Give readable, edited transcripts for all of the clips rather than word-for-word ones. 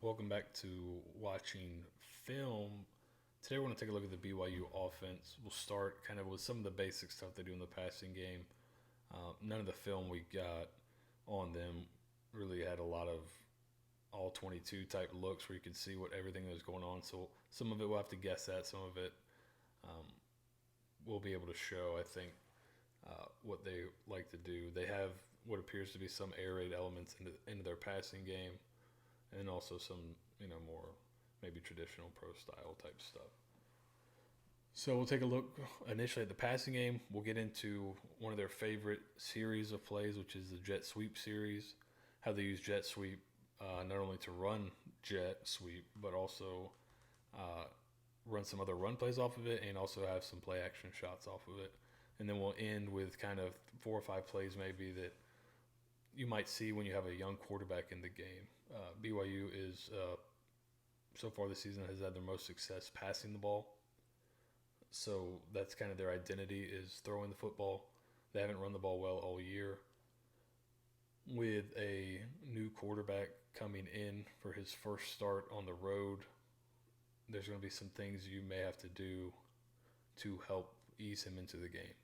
Welcome back to watching film. Today we're going to take a look at the BYU offense. We'll start kind of with some of the basic stuff they do in the passing game. None of the film we got on them really had a lot of all 22 type looks where you could see what everything that was going on. So some of it we'll have to guess at. Some of it we'll be able to show, I think, what they like to do. They have what appears to be some air raid elements into their passing game, and also some more maybe traditional pro style type stuff. So we'll take a look initially at the passing game. We'll get into one of their favorite series of plays, which is the jet sweep series. How they use jet sweep not only to run jet sweep, but also run some other run plays off of it, and also have some play action shots off of it. And then we'll end with kind of 4 or 5 plays maybe that you might see when you have a young quarterback in the game. BYU is so far this season has had their most success passing the ball, so that's kind of their identity is throwing the football. They haven't run the ball well all year. With a new quarterback coming in for his first start on the road, there's going to be some things you may have to do to help ease him into the game.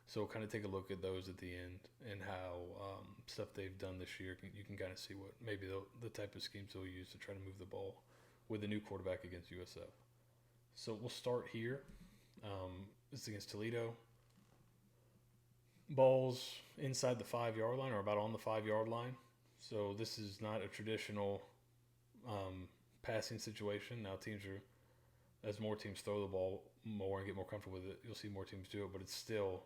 So we'll kind of take a look at those at the end and how stuff they've done this year. You can kind of see what maybe the type of schemes they'll use to try to move the ball with a new quarterback against USF. So we'll start here. This is against Toledo. Balls inside the 5-yard line or about on the 5-yard line. So this is not a traditional passing situation. Now as more teams throw the ball more and get more comfortable with it, you'll see more teams do it, but it's still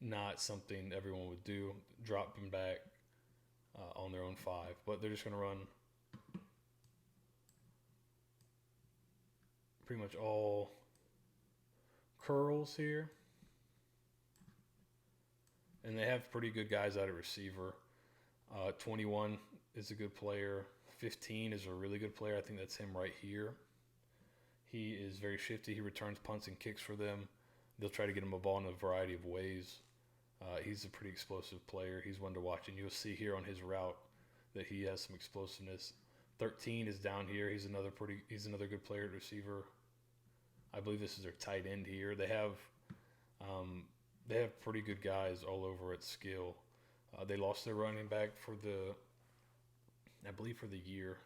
not something everyone would do, dropping back on their own 5. But they're just going to run pretty much all curls here. And they have pretty good guys out at receiver. 21 is a good player. 15 is a really good player. I think that's him right here. He is very shifty. He returns punts and kicks for them. They'll try to get him a ball in a variety of ways. He's a pretty explosive player. He's one to watch, and you'll see here on his route that he has some explosiveness. 13 is down here. He's another good player at receiver. I believe this is their tight end here. They have pretty good guys all over at skill. They lost their running back I believe for the year,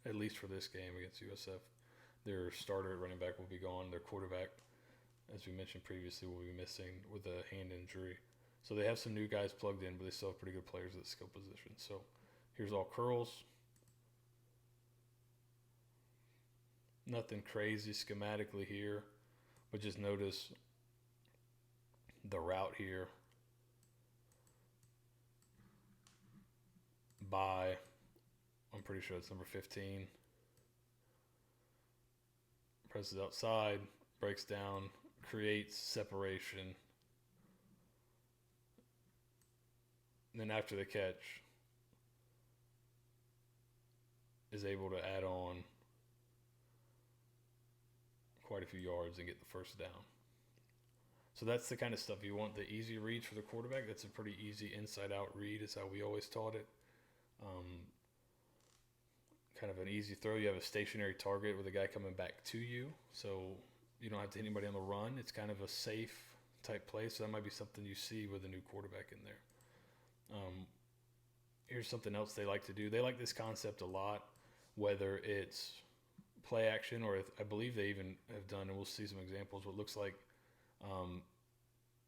at least for this game against USF. Their starter at running back will be gone. Their quarterback, as we mentioned previously, will be missing with a hand injury. So they have some new guys plugged in, but they still have pretty good players at skill position. So here's all curls. Nothing crazy schematically here, but just notice the route here I'm pretty sure it's number 15. Presses outside, breaks down, creates separation. And then after the catch, is able to add on quite a few yards and get the first down. So that's the kind of stuff you want, the easy reads for the quarterback. That's a pretty easy inside-out read is how we always taught it. Kind of an easy throw. You have a stationary target with a guy coming back to you, so you don't have to hit anybody on the run. It's kind of a safe type play, so that might be something you see with a new quarterback in there. Here's something else they like to do. They like this concept a lot, whether it's play action or I believe they even have done, and we'll see some examples, what looks like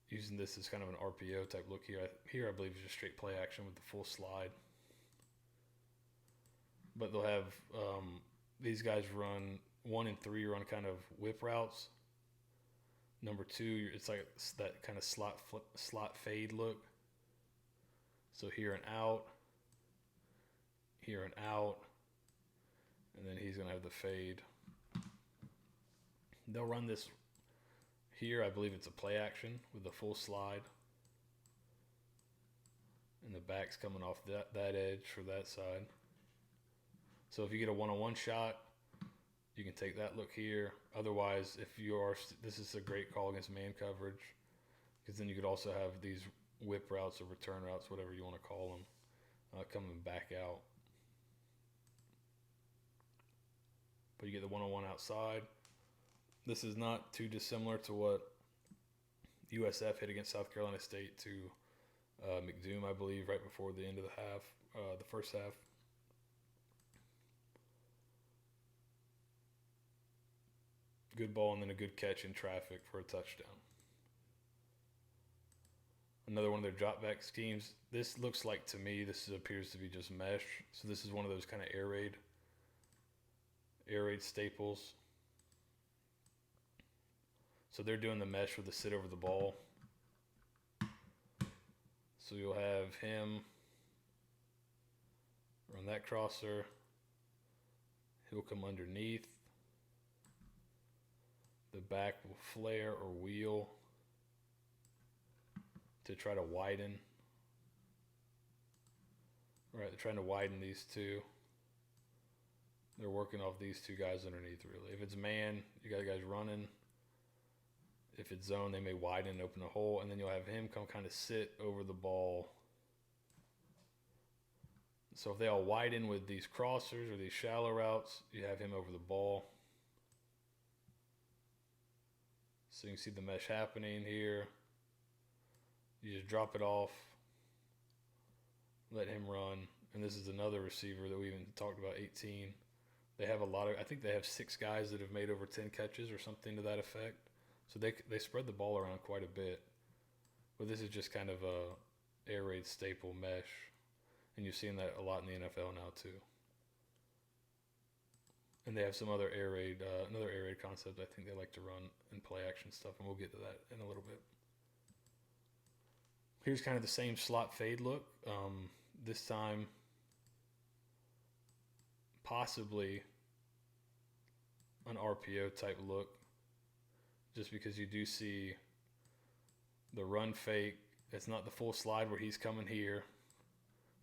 using this as kind of an RPO type look here. Here I believe is just straight play action with the full slide. But they'll have these guys run 1 and 3 run kind of whip routes. Number 2, it's like that kind of slot fade look. So here and out, and then he's going to have the fade. They'll run this here. I believe it's a play action with the full slide. And the back's coming off that edge for that side. So if you get a one-on-one shot, you can take that look here. Otherwise, this is a great call against man coverage, because then you could also have these whip routes or return routes, whatever you want to call them, coming back out. but you get the one-on-one outside. This is not too dissimilar to what USF hit against South Carolina State to McDoom, I believe, right before the end of the first half. Good ball and then a good catch in traffic for a touchdown. Another one of their drop back schemes. This looks like, to me, this appears to be just mesh. So this is one of those kind of air raid staples. So they're doing the mesh with the sit over the ball. So you'll have him run that crosser. He'll come underneath. The back will flare or wheel to try to widen. Right, they're trying to widen these two. They're working off these two guys underneath, really. If it's man, you got guys running. If it's zone, they may widen and open a hole, and then you'll have him come kind of sit over the ball. So if they all widen with these crossers or these shallow routes, you have him over the ball. So you can see the mesh happening here. You just drop it off, let him run. And this is another receiver that we even talked about, 18. They have I think they have 6 guys that have made over 10 catches or something to that effect. So they spread the ball around quite a bit. But this is just kind of a air raid staple mesh. And you're seeing that a lot in the NFL now too. And they have some other another air raid concept I think they like to run and play action stuff. And we'll get to that in a little bit. Here's kind of the same slot fade look. This time, possibly an RPO type look, just because you do see the run fake. It's not the full slide where he's coming here.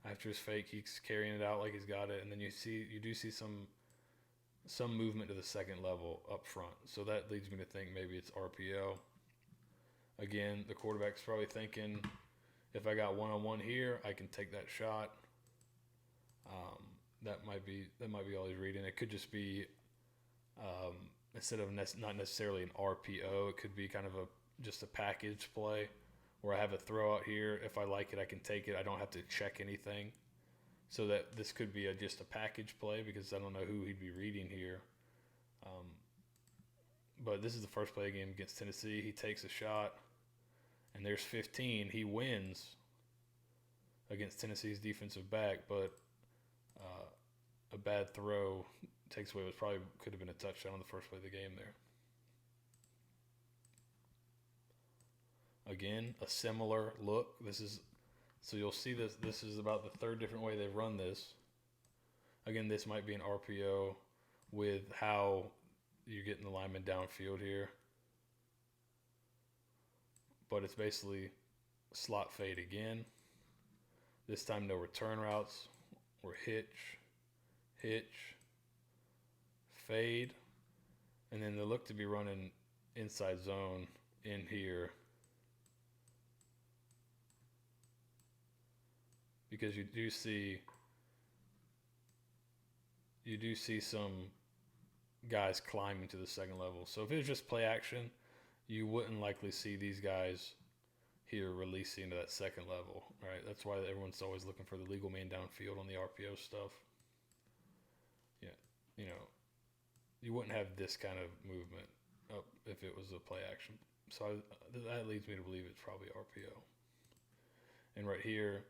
After his fake, he's carrying it out like he's got it, and then you do see some movement to the second level up front. So that leads me to think maybe it's RPO. Again, the quarterback's probably thinking, if I got one-on-one here, I can take that shot. That might be all he's reading. It could just be instead of not necessarily an RPO, it could be kind of just a package play where I have a throw out here. If I like it, I can take it. I don't have to check anything. So that this could be just a package play because I don't know who he'd be reading here. But this is the first play game against Tennessee. He takes a shot, and there's 15. He wins against Tennessee's defensive back, but a bad throw takes away what could have been a touchdown on the first play of the game there. Again, a similar look. So you'll see this. This is about the third different way they've run this. Again, this might be an RPO with how you're getting the lineman downfield here. But it's basically slot fade again. This time no return routes or hitch, fade. And then they look to be running inside zone in here. Because you do see some guys climbing to the second level. So if it was just play action, you wouldn't likely see these guys here releasing to that second level, right? That's why everyone's always looking for the legal man downfield on the RPO stuff. Yeah, you wouldn't have this kind of movement up if it was a play action. So that leads me to believe it's probably RPO. And right here,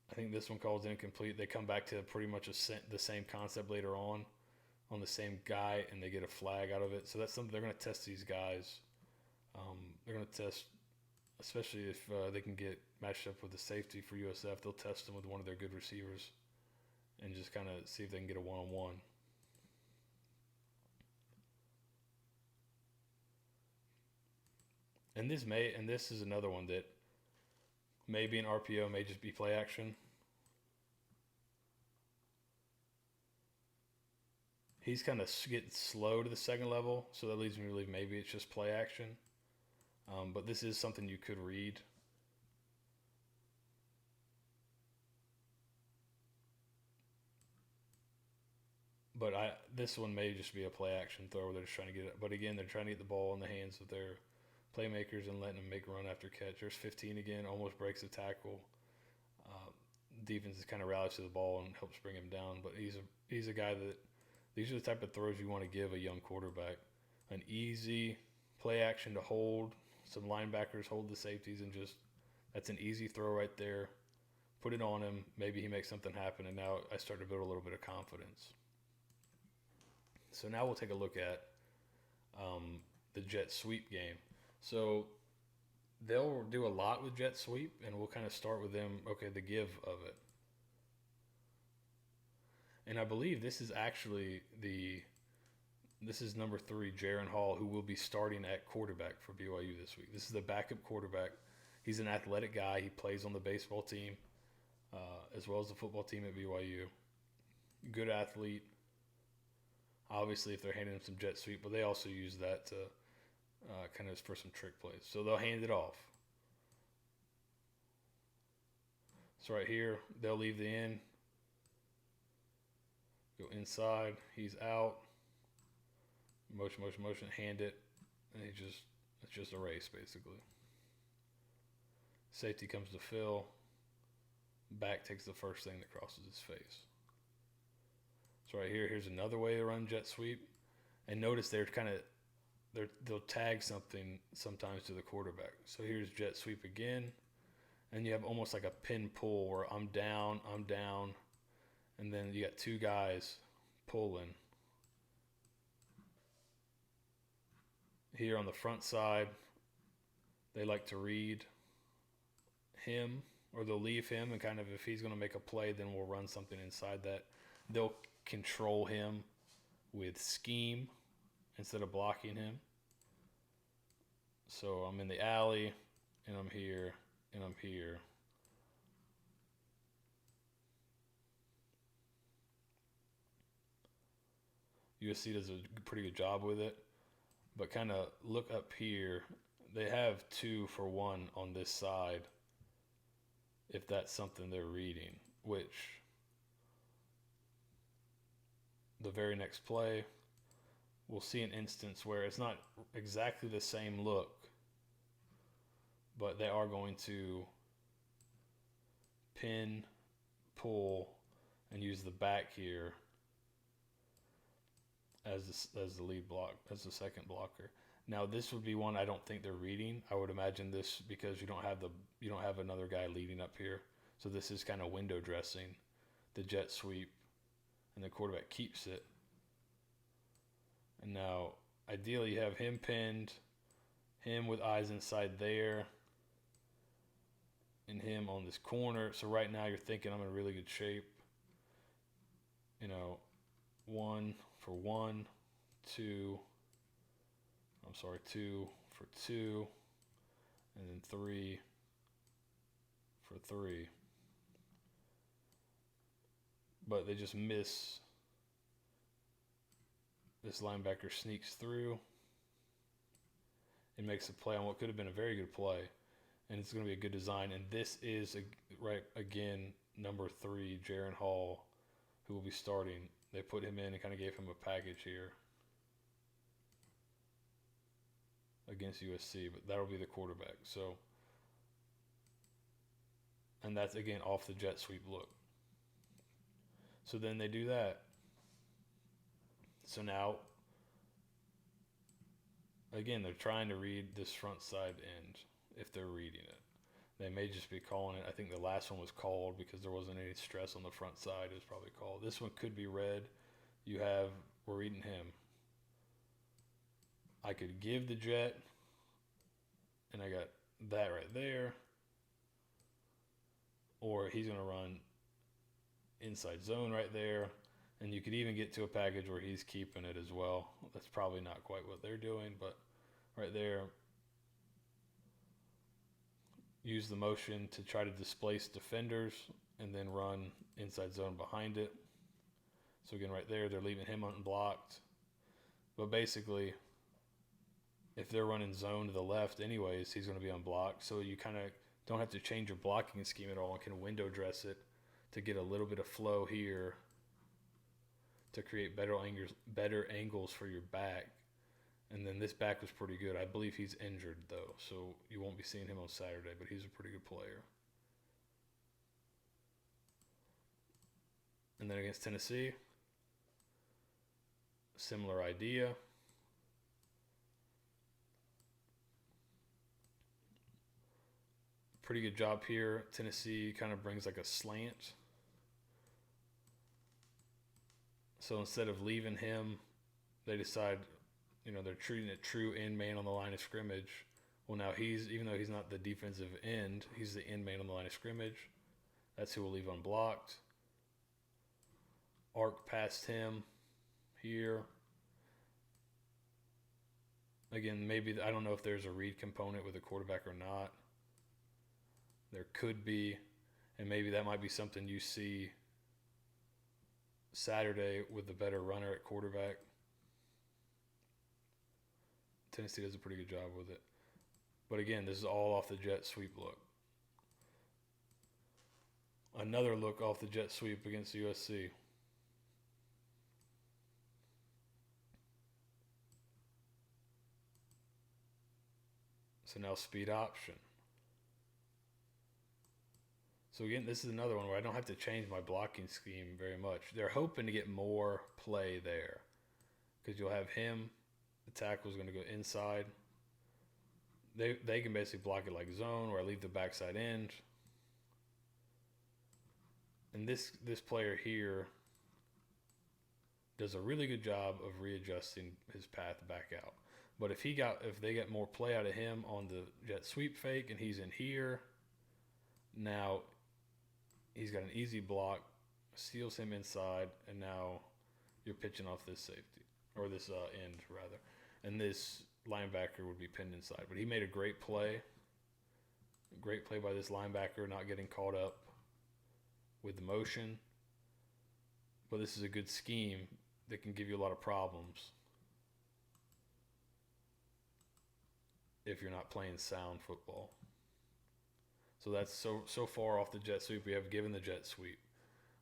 I think this one calls incomplete. They come back to pretty much the same concept later on the same guy, and they get a flag out of it. So that's something they're going to test these guys. They're going to test, especially if they can get matched up with the safety for USF. They'll test them with one of their good receivers and just kind of see if they can get a one-on-one. And this is another one that may be an RPO, may just be play action. He's kind of getting slow to the second level, so that leads me to believe maybe it's just play action. But this is something you could read. But this one may just be a play action throw where they're just trying to get it. But again, they're trying to get the ball in the hands of their playmakers and letting them make run after catch. There's 15 again, almost breaks a tackle. Defense is kind of rallies to the ball and helps bring him down. But he's a guy that these are the type of throws you want to give a young quarterback. An easy play action to hold. Some linebackers hold the safeties and just that's an easy throw right there. Put it on him. Maybe he makes something happen. And now I start to build a little bit of confidence. So now we'll take a look at the jet sweep game. So they'll do a lot with jet sweep, and we'll kind of start with them, okay, the give of it. And I believe this is actually this is number 3, Jaron Hall, who will be starting at quarterback for BYU this week. This is the backup quarterback. He's an athletic guy. He plays on the baseball team as well as the football team at BYU. Good athlete. Obviously, if they're handing him some jet sweep, but they also use that to kind of for some trick plays. So they'll hand it off. So right here, they'll leave the end. Go inside. He's out. Motion, hand it. And it's just a race, basically. Safety comes to fill. Back takes the first thing that crosses his face. So right here, here's another way to run jet sweep. And notice they'll tag something sometimes to the quarterback. So here's jet sweep again. And you have almost like a pin pull where I'm down. And then you got 2 guys pulling. Here on the front side, they like to read him, or they'll leave him, and kind of if he's going to make a play, then we'll run something inside that. They'll control him with scheme instead of blocking him. So I'm in the alley, and I'm here, and I'm here. USC does a pretty good job with it. But kind of look up here. They have 2 for 1 on this side if that's something they're reading, which the very next play, we'll see an instance where it's not exactly the same look, but they are going to pin, pull, and use the back here as the lead block, as the second blocker. Now this would be one I don't think they're reading. I would imagine this because you don't have another guy leading up here. So this is kind of window dressing the jet sweep, and the quarterback keeps it. And now ideally you have him pinned, him with eyes inside there, and him on this corner. So right now you're thinking I'm in really good shape. 1 for 1, 2 for 2, and then 3 for 3. But they just miss. This linebacker sneaks through and makes a play on what could have been a very good play, and it's going to be a good design. And this is number 3, Jaron Hall, who will be starting. They put him in and kind of gave him a package here against USC, but that'll be the quarterback. So, and that's again off the jet sweep look. So then they do that. So now, again, they're trying to read this front side end if they're reading it. They may just be calling it. I think the last one was called because there wasn't any stress on the front side. It was probably called. This one could be read. We're reading him. I could give the jet, and I got that right there. Or he's going to run inside zone right there. And you could even get to a package where he's keeping it as well. That's probably not quite what they're doing, but right there, use the motion to try to displace defenders and then run inside zone behind it. So again, right there, they're leaving him unblocked. But basically, if they're running zone to the left anyways, he's going to be unblocked. So you kind of don't have to change your blocking scheme at all and can window dress it to get a little bit of flow here to create better angles for your back. And then this back was pretty good. I believe he's injured though, so you won't be seeing him on Saturday, but he's a pretty good player. And then against Tennessee, similar idea. Pretty good job here. Tennessee kind of brings like a slant. So instead of leaving him, they decide, they're treating it true end man on the line of scrimmage. Well, now even though he's not the defensive end, he's the end man on the line of scrimmage. That's who we'll leave unblocked. Arc past him here. Again, maybe, I don't know if there's a read component with a quarterback or not. There could be, and maybe that might be something you see Saturday with the better runner at quarterback. Tennessee does a pretty good job with it. But again, this is all off the jet sweep look. Another look off the jet sweep against USC. So now speed option. So again, this is another one where I don't have to change my blocking scheme very much. They're hoping to get more play there because you'll have him. The tackle's going to go inside. They can basically block it like zone, or I leave the backside end. And this player here does a really good job of readjusting his path back out. But if they get more play out of him on the jet sweep fake and he's in here, now he's got an easy block, steals him inside, and now you're pitching off this safety, or this end rather. And this linebacker would be pinned inside. But he made a great play. Great play by this linebacker, not getting caught up with the motion. But this is a good scheme that can give you a lot of problems if you're not playing sound football. So that's so far off the jet sweep. We have given the jet sweep.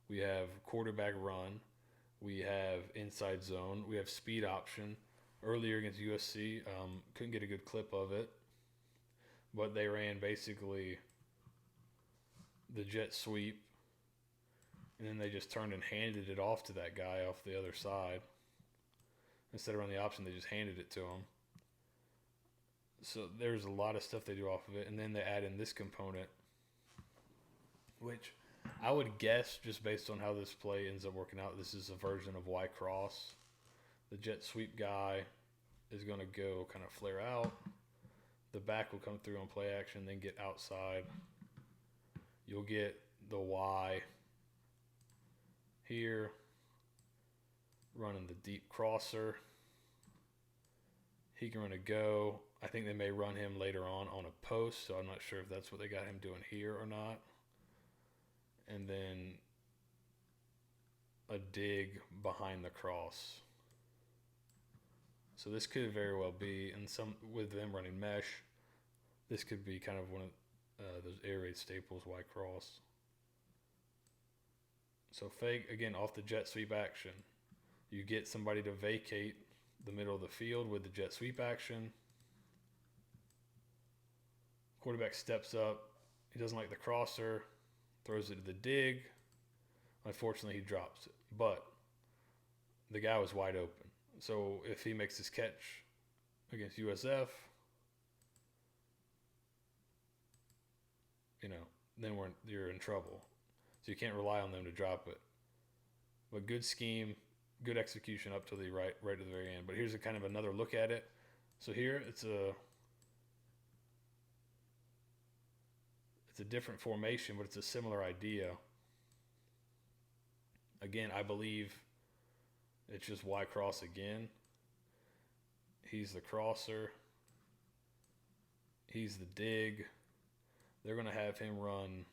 We have quarterback run. We have inside zone. We have speed option. Earlier against USC, couldn't get a good clip of it, but they ran basically the jet sweep, and then they just turned and handed it off to that guy off the other side. Instead of running the option, they just handed it to him. So there's a lot of stuff they do off of it, and then they add in this component, which I would guess, just based on how this play ends up working out, this is a version of Y cross. The jet sweep guy is going to go kind of flare out. The back will come through on play action, then get outside. You'll get the Y here, running the deep crosser. He can run a go. I think they may run him later on a post, so I'm not sure if that's what they got him doing here or not. And then a dig behind the cross. So this could very well be, and some with them running mesh, this could be kind of one of those air raid staples, Y cross. So fake, again, off the jet sweep action. You get somebody to vacate the middle of the field with the jet sweep action. Quarterback steps up. He doesn't like the crosser, throws it to the dig. Unfortunately, he drops it. But the guy was wide open. So if he makes his catch against USF, then you're in trouble. So you can't rely on them to drop it. But good scheme, good execution up to the right to the very end. But here's a kind of another look at it. So here it's a different formation, but it's a similar idea. Again, I believe it's just Y cross again. He's the crosser. He's the dig. They're going to have him run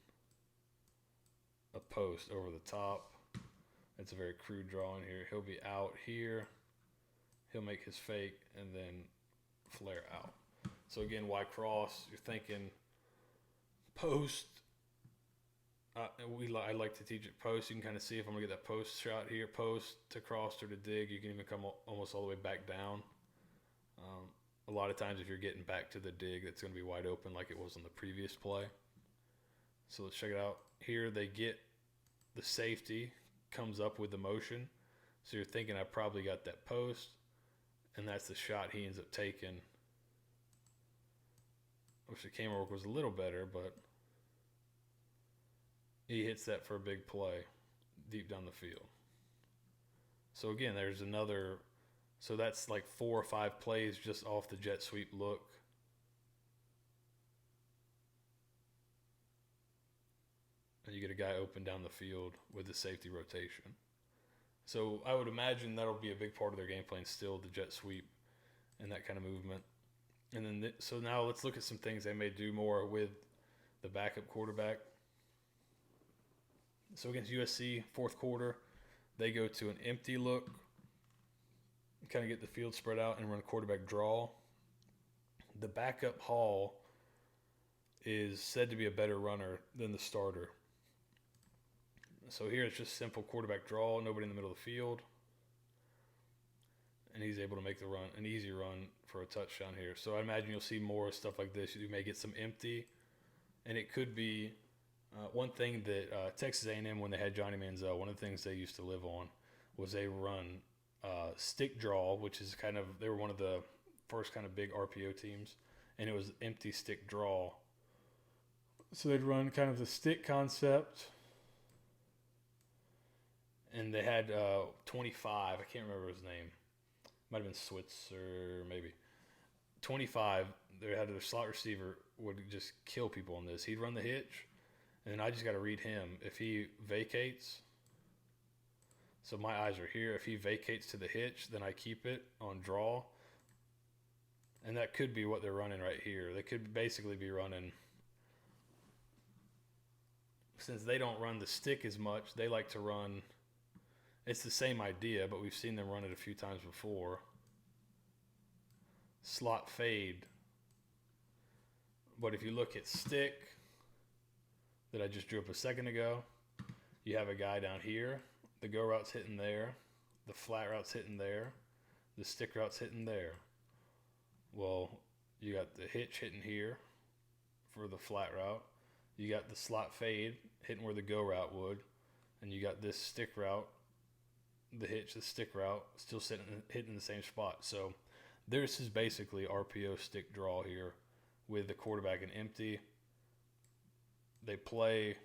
a post over the top. It's a very crude drawing here. He'll be out here. He'll make his fake and then flare out. So again, Y cross, you're thinking post. I like to teach at post. You can kind of see if I'm gonna get that post shot here, post to cross or to dig. You can even come almost all the way back down. A lot of times, if you're getting back to the dig, it's gonna be wide open like it was on the previous play. So let's check it out. Here they get the safety, comes up with the motion. So you're thinking I probably got that post, and that's the shot he ends up taking. Wish the camera work was a little better, but he hits that for a big play deep down the field. So again, there's another, so that's like 4 or 5 plays just off the jet sweep look. And you get a guy open down the field with the safety rotation. So I would imagine that'll be a big part of their game plan still, the jet sweep and that kind of movement. And then, so now let's look at some things they may do more with the backup quarterback. So against USC, fourth quarter, they go to an empty look, kind of get the field spread out and run a quarterback draw. The backup Hall is said to be a better runner than the starter. So here it's just simple quarterback draw, nobody in the middle of the field. And he's able to make the run, an easy run for a touchdown here. So I imagine you'll see more stuff like this. You may get some empty. And it could be one thing that Texas A&M, when they had Johnny Manziel, one of the things they used to live on was they run stick draw, which is kind of, they were one of the first kind of big RPO teams. And it was empty stick draw. So they'd run kind of the stick concept. And they had 25, I can't remember his name. Might have been Switzer, maybe. 25, they had their slot receiver would just kill people on this. He'd run the hitch, and then I just got to read him. If he vacates, so my eyes are here. If he vacates to the hitch, then I keep it on draw. And that could be what they're running right here. They could basically be running, since they don't run the stick as much, they like to run, it's the same idea, but we've seen them run it a few times before. Slot fade. But if you look at stick that I just drew up a second ago, you have a guy down here. The go route's hitting there. The flat route's hitting there. The stick route's hitting there. Well, you got the hitch hitting here for the flat route. You got the slot fade hitting where the go route would. And you got this stick route, the hitch, the stick route, still hitting the same spot. So this is basically RPO stick draw here with the quarterback in empty. They play,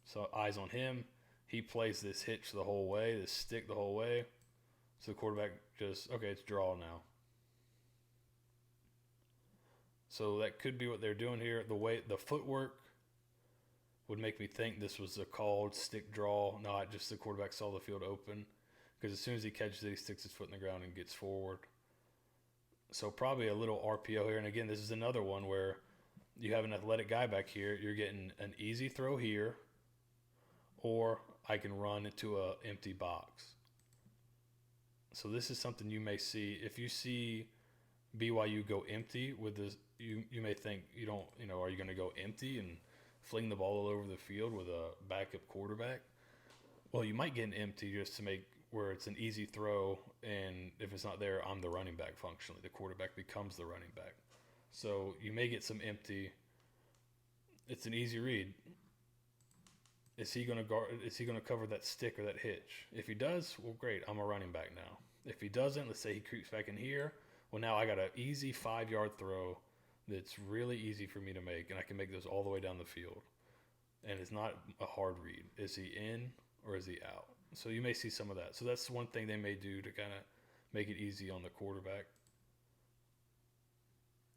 so eyes on him. He plays this hitch the whole way, this stick the whole way. So the quarterback just, okay, it's draw now. So that could be what they're doing here. The way, the footwork would make me think this was a called stick draw, not just the quarterback saw the field open. Because as soon as he catches it, he sticks his foot in the ground and gets forward. So probably a little RPO here. And again, this is another one where you have an athletic guy back here. You're getting an easy throw here, or I can run into an empty box. So this is something you may see. If you see BYU go empty with this, you may think, are you going to go empty and fling the ball all over the field with a backup quarterback? Well, you might get an empty just to make where it's an easy throw, and if it's not there, I'm the running back functionally. The quarterback becomes the running back. So you may get some empty. It's an easy read. Is he going to guard? Is he going to cover that stick or that hitch? If he does, well, great. I'm a running back now. If he doesn't, let's say he creeps back in here. Well, now I got an easy 5-yard throw that's really easy for me to make, and I can make those all the way down the field. And it's not a hard read. Is he in or is he out? So you may see some of that. So that's one thing they may do to kind of make it easy on the quarterback.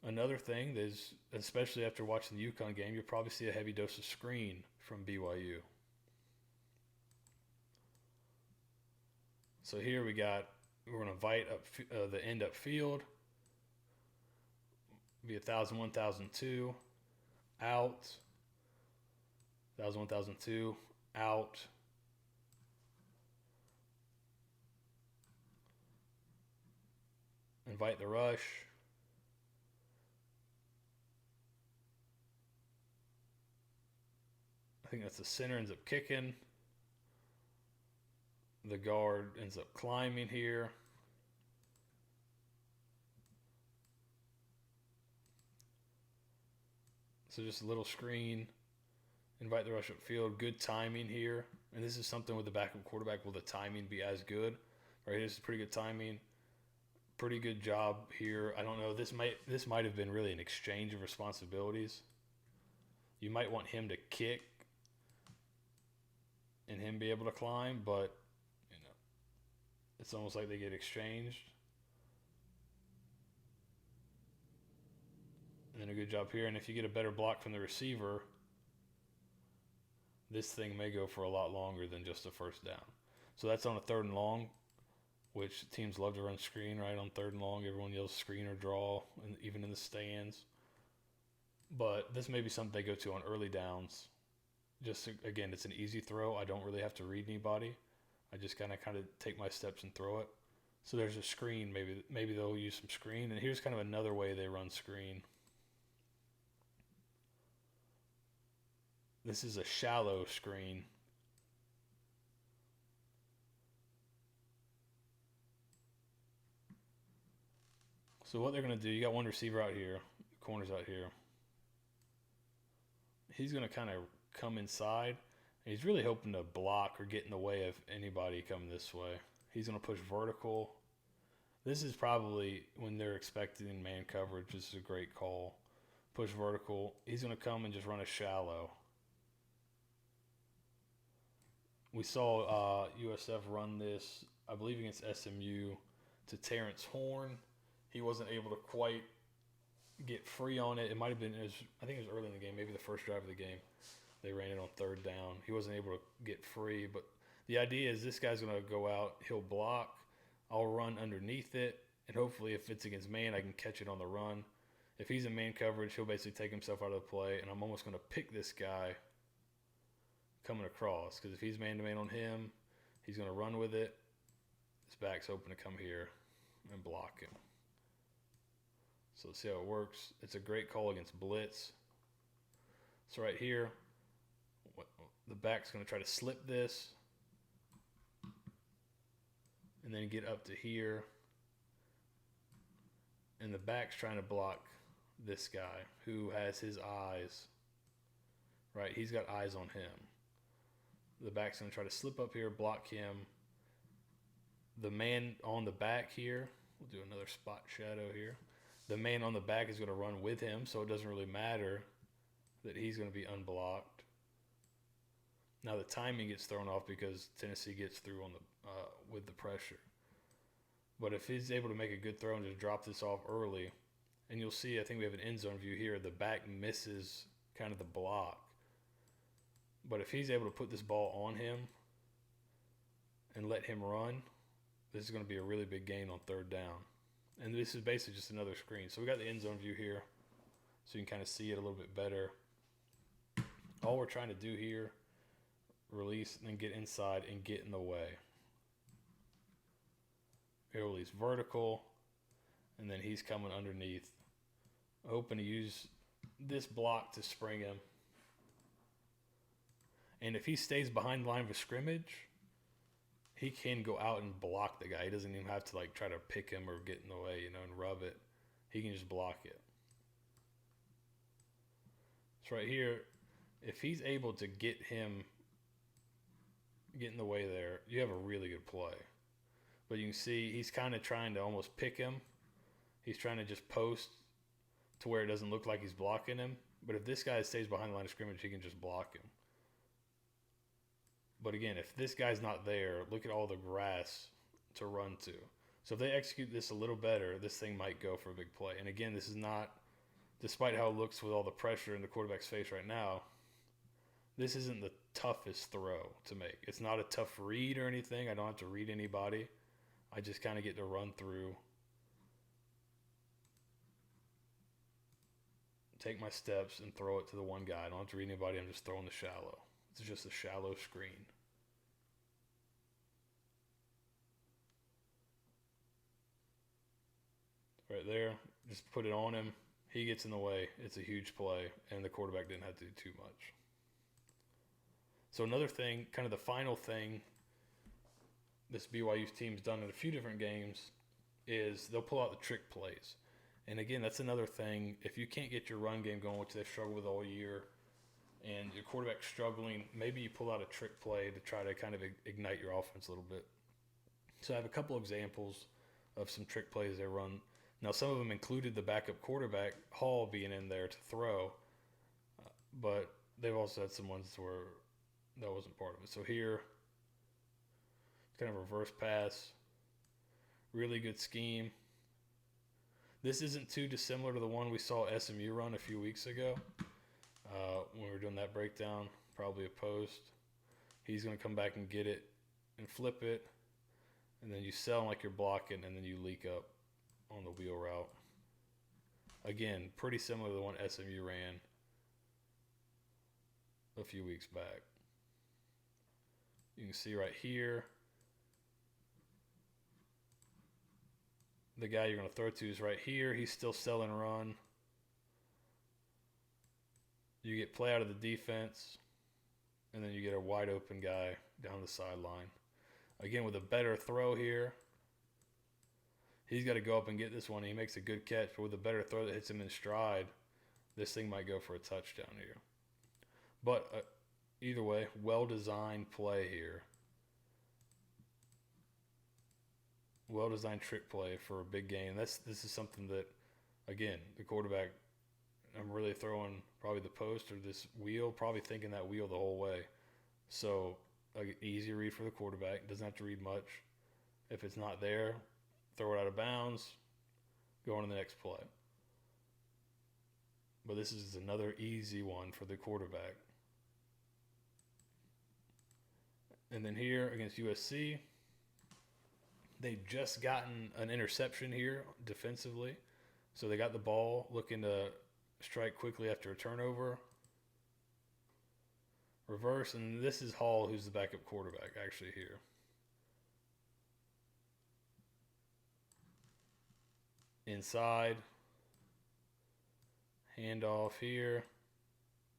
Another thing is, especially after watching the UConn game, you'll probably see a heavy dose of screen from BYU. So here we're going to invite up the end up field. Be 1,000, 1,002, out, 1,000, 1,002, out. Invite the rush. think that's the center, ends up kicking. The guard ends up climbing here. So just a little screen. Invite the rush upfield. Good timing here. And this is something with the backup quarterback. Will the timing be as good? Right, this is pretty good timing. Pretty good job here. I don't know. This might have been really an exchange of responsibilities. You might want him to kick and him be able to climb, but it's almost like they get exchanged. And then a good job here. And if you get a better block from the receiver, this thing may go for a lot longer than just a first down. So that's on a 3rd and long, which teams love to run screen, right? On 3rd and long, everyone yells screen or draw, and even in the stands. But this may be something they go to on early downs. Just, again, it's an easy throw. I don't really have to read anybody. I just kind of take my steps and throw it. So there's a screen. Maybe they'll use some screen. And here's kind of another way they run screen. This is a shallow screen. So what they're going to do, you got one receiver out here, corner's out here. He's going to kind of come inside. And he's really hoping to block or get in the way of anybody coming this way. He's going to push vertical. This is probably when they're expecting man coverage. This is a great call. Push vertical. He's going to come and just run a shallow. We saw USF run this, I believe, against SMU to Terrence Horn. He wasn't able to quite get free on it. It might have been, I think it was early in the game, maybe the first drive of the game. They ran it on 3rd down. He wasn't able to get free, but the idea is this guy's going to go out, he'll block, I'll run underneath it, and hopefully if it's against man, I can catch it on the run. If he's in man coverage, he'll basically take himself out of the play, and I'm almost going to pick this guy coming across, because if he's man-to-man on him, he's going to run with it. His back's open to come here and block him. So let's see how it works. It's a great call against blitz. So right here, the back's going to try to slip this and then get up to here. And the back's trying to block this guy who has his eyes, right? He's got eyes on him. The back's going to try to slip up here, block him. The man on the back here, we'll do another spot shadow here. The man on the back is going to run with him, so it doesn't really matter that he's going to be unblocked. Now the timing gets thrown off because Tennessee gets through on the with the pressure. But if he's able to make a good throw and just drop this off early, and you'll see, I think we have an end zone view here, the back misses kind of the block. But if he's able to put this ball on him and let him run, this is going to be a really big gain on 3rd down. And this is basically just another screen. So we got the end zone view here, so you can kind of see it a little bit better. All we're trying to do here, release and then get inside and get in the way. Here release vertical, and then he's coming underneath. Hoping to use this block to spring him. And if he stays behind the line of scrimmage, he can go out and block the guy. He doesn't even have to try to pick him or get in the way, and rub it. He can just block it. So right here, if he's able to get in the way there, you have a really good play. But you can see he's kind of trying to almost pick him. He's trying to just post to where it doesn't look like he's blocking him. But if this guy stays behind the line of scrimmage, he can just block him. But again, if this guy's not there, look at all the grass to run to. So if they execute this a little better, this thing might go for a big play. And again, this is not, despite how it looks with all the pressure in the quarterback's face right now, this isn't the toughest throw to make. It's not a tough read or anything. I don't have to read anybody. I just kind of get to run through, take my steps, and throw it to the one guy. I don't have to read anybody. I'm just throwing the shallow. It's just a shallow screen. Right there, just put it on him. He gets in the way. It's a huge play, and the quarterback didn't have to do too much. So another thing, kind of the final thing this BYU team's done in a few different games is they'll pull out the trick plays. And again, that's another thing. If you can't get your run game going, which they've struggled with all year, and your quarterback's struggling, maybe you pull out a trick play to try to kind of ignite your offense a little bit. So I have a couple examples of some trick plays they run. Now, some of them included the backup quarterback, Hall, being in there to throw, but they've also had some ones where that wasn't part of it. So here, it's kind of a reverse pass, really good scheme. This isn't too dissimilar to the one we saw SMU run a few weeks ago when we were doing that breakdown, probably a post. He's going to come back and get it and flip it, and then you sell like you're blocking, and then you leak up on the wheel route. Again, pretty similar to the one SMU ran a few weeks back. You can see right here, the guy you're going to throw to is right here. He's still selling run. You get play out of the defense, and then you get a wide open guy down the sideline. Again, with a better throw here, he's got to go up and get this one. He makes a good catch, but with a better throw that hits him in stride, this thing might go for a touchdown here. But either way, well-designed play here. Well-designed trick play for a big game. This is something that, again, the quarterback, I'm really throwing probably the post or this wheel, probably thinking that wheel the whole way. So, easy read for the quarterback. Doesn't have to read much. If it's not there, throw it out of bounds, go on to the next play. But this is another easy one for the quarterback. And then here against USC, they've just gotten an interception here defensively. So they got the ball, looking to strike quickly after a turnover. Reverse, and this is Hall, who's the backup quarterback actually here. Inside. Handoff here.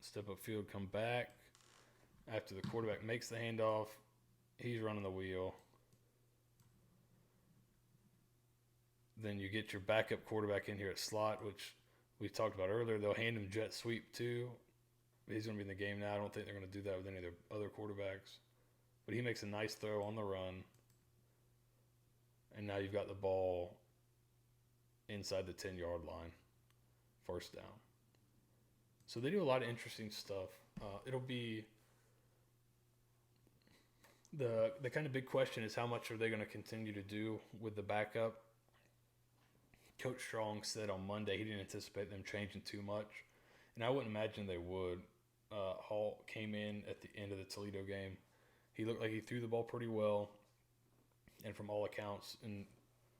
Step up field, come back. After the quarterback makes the handoff, he's running the wheel. Then you get your backup quarterback in here at slot, which we talked about earlier. They'll hand him jet sweep too. He's going to be in the game now. I don't think they're going to do that with any of their other quarterbacks. But he makes a nice throw on the run. And now you've got the ball inside the 10-yard line. First down. So they do a lot of interesting stuff. It'll be the kind of big question is how much are they going to continue to do with the backup? Coach Strong said on Monday he didn't anticipate them changing too much. And I wouldn't imagine they would. Hall came in at the end of the Toledo game. He looked like he threw the ball pretty well. And from all accounts and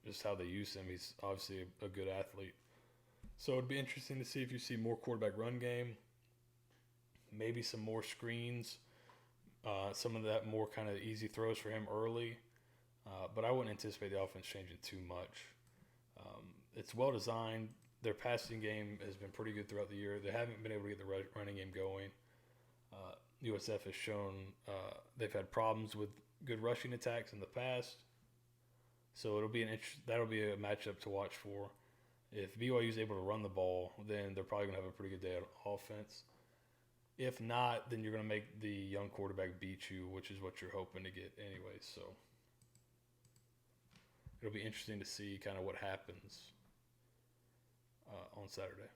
just how they use him, he's obviously a good athlete. So it'd be interesting to see if you see more quarterback run game, maybe some more screens, some of that more kind of easy throws for him early. But I wouldn't anticipate the offense changing too much. It's well designed. Their passing game has been pretty good throughout the year. They haven't been able to get the running game going. USF has shown they've had problems with good rushing attacks in the past. So that'll be a matchup to watch for. If BYU is able to run the ball, then they're probably going to have a pretty good day on offense. If not, then you're going to make the young quarterback beat you, which is what you're hoping to get anyway. So it'll be interesting to see kind of what happens on Saturday.